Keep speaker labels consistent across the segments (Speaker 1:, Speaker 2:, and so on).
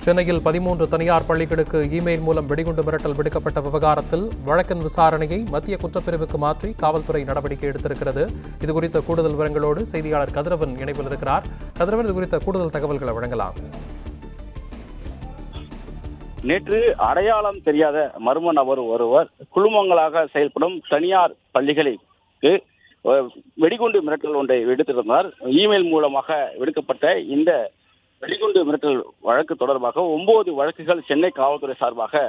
Speaker 1: சென்னையில் 13 தனியார் பள்ளிகளுக்கு இமெயில் மூலம் வெடிகுண்டு மிரட்டல் விடுக்கப்பட்ட விவகாரத்தில் வழக்கின் விசாரணையை மத்திய குற்றப்பிரிவுக்கு மாற்றி காவல்துறை நடவடிக்கை எடுத்திருக்கிறது. இதுகுறித்த கூடுதல் விவரங்களோடு செய்தியாளர் கதிரவன் இணைப்பில் இருக்கிறார். கதிரவன், இதுகுறித்த கூடுதல் தகவல்களை வழங்கலாம்.
Speaker 2: நேற்று அடையாளம் தெரியாத மர்ம நபர் ஒருவர் குழுமங்களாக செயல்படும் தனியார் பள்ளிகளுக்கு வெடிகுண்டு மிரட்டல் ஒன்றை விடுத்திருந்தார். இமெயில் மூலமாக விடுக்கப்பட்ட இந்த வெடிகுண்டு மிரட்டல் வழக்கு தொடர்பாக 9 வழக்குகள் சென்னை காவல்துறை சார்பாக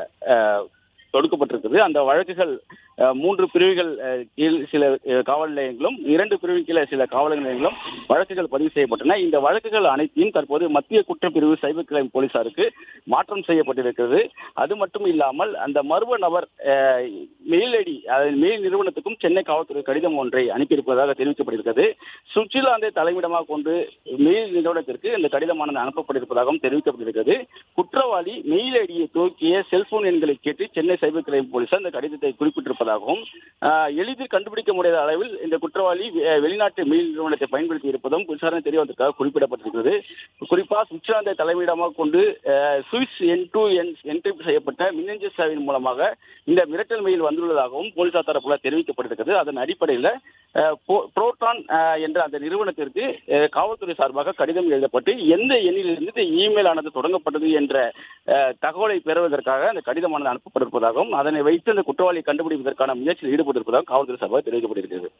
Speaker 2: தொடுக்கப்பட்டிருக்கிறது. அந்த வழக்குகள் 3 பிரிவுகள் கீழ் சில காவல் நிலையங்களும் 2 பிரிவு கீழே சில காவல் நிலையங்களும் வழக்குகள் பதிவு செய்யப்பட்டன. இந்த வழக்குகள் அனைத்தையும் தற்போது மத்திய குற்றப்பிரிவு சைபர் கிரைம் போலீசாருக்கு மாற்றம் செய்யப்பட்டிருக்கிறது. அது மட்டும் இல்லாமல் அந்த மர்ம நபர் மெயில் ஐடி, மெயில் நிறுவனத்துக்கும் சென்னை காவல்துறை கடிதம் ஒன்றை அனுப்பியிருப்பதாக தெரிவிக்கப்பட்டிருக்கிறது. சுவிட்சர்லாந்தை தலைமையிடமாக கொண்டு மெயில் நிறுவனத்திற்கு இந்த கடிதமானது அனுப்பப்பட்டிருப்பதாகவும் தெரிவிக்கப்பட்டிருக்கிறது. குற்றவாளி மெயில் ஐடியை துவக்கிய செல்போன் எண்களை கேட்டு சென்னை சைபர் கிரைம் போலீசார் இந்த கடிதத்தை குறிப்பிட்டிருப்பதாகவும், எளிதில் கண்டுபிடிக்க முடியாத அளவில் இந்த குற்றவாளி வெளிநாட்டு மெயில் நிறுவனத்தை பயன்படுத்தி இருப்பதும் விசாரணை தெரிய வந்ததற்காக குறிப்பிடப்பட்டிருக்கிறது. குறிப்பாக சுவிட்சர்லாந்தை தலைமையிடமாக கொண்டு சுவிஸ் என்கிரிப்ட் செய்யப்பட்ட மின்னஞ்சல் சேவையின் மூலமாக இந்த மிரட்டல் மெயில் வந்துள்ளதாகவும் போலீசார் தரப்புல தெரிவிக்கப்பட்டிருக்கிறது. அதன் அடிப்படையில் புரோட்டான் என்ற அந்த நிறுவனத்திற்கு காவல்துறை சார்பாக கடிதம் எழுதப்பட்டு எந்த எண்ணிலிருந்து இமெயில் ஆனது தொடங்கப்பட்டது என்ற தகவலை பெறுவதற்காக அந்த கடிதமானது அனுப்பப்பட்டிருப்பதாகவும், அதனை வைத்து அந்த குற்றவாளியை கண்டுபிடிப்பதற்கான முயற்சியில் ஈடுபட்டிருப்பதாக காவல்துறை சார்பாக தெரிவிக்கப்பட்டிருக்கிறது.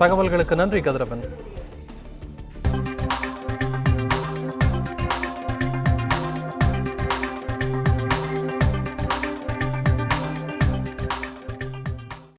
Speaker 1: தகவல்களுக்கு நன்றி கதிரவன்.